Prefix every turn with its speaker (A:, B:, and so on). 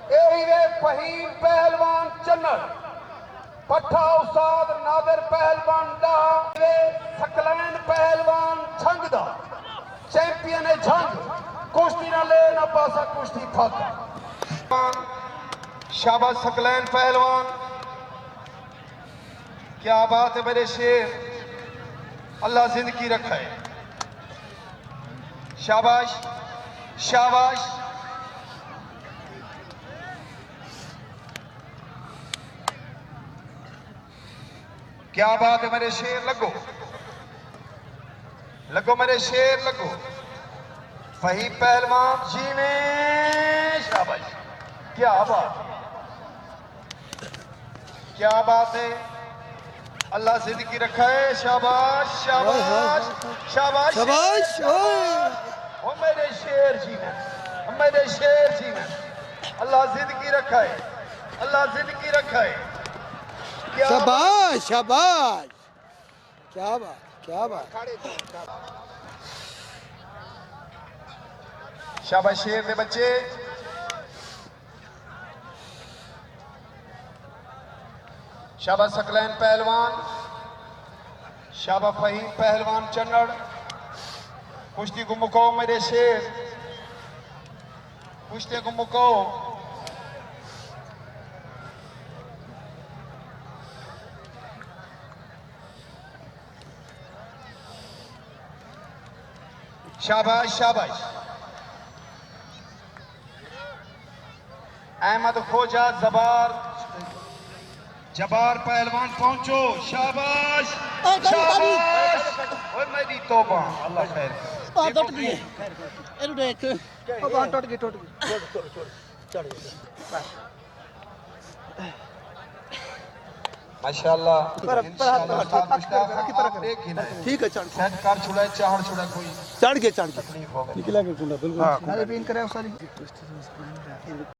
A: फहीम पहलवान चन्नड़, पट्ठा उस्ताद नादिर पहलवान डाह, सकलैन पहलवान झंग दा चैंपियन है झंग, कुश्ती ना ले ना पासा कुश्ती थक। शाबाश सकलैन पहलवान, क्या बात है मेरे शेर, अल्लाह जिंदगी रखा है। शाबाश शाबाश, क्या बात है मेरे शेर, लगो लगो मेरे शेर लगो। फहीम पहलवान जी में शाबाश, क्या बात क्या बात है, अल्लाह जिंदगी रखा है। शाबाश शाबाश शाबाश शाबाश, ओ मेरे शेर जी में, मेरे शेर जी में, अल्लाह जिंदगी रखा है, अल्लाह जिंदगी रखा है।
B: शाबाश शाबाश, क्या बात क्या बात।
A: शाबाश शेर दे बच्चे, शाबाश सकलैन पहलवान, शाबाश फहीम पहलवान चन्नड़, कुश्ती को मुकाओ मेरे शेर, कुश्ती को मुकाओ। शाबाश शाबाश, अहमद खोजा जबार पहलवान पहुंचो। शाबाश शाबाश, ओए मेरी तौबा, अल्लाह खैर करे।
B: टूट गई एनु देख, ओ बांह टूट गई चढ़ गई।
A: माशाअल्लाह,
B: ठीक है चढ़
A: सेट कर छुड़ा चाहड़ छुड़ा कोई
B: चढ़ के
A: तकलीफ हो गई
B: निकला के कुंडा बिल्कुल।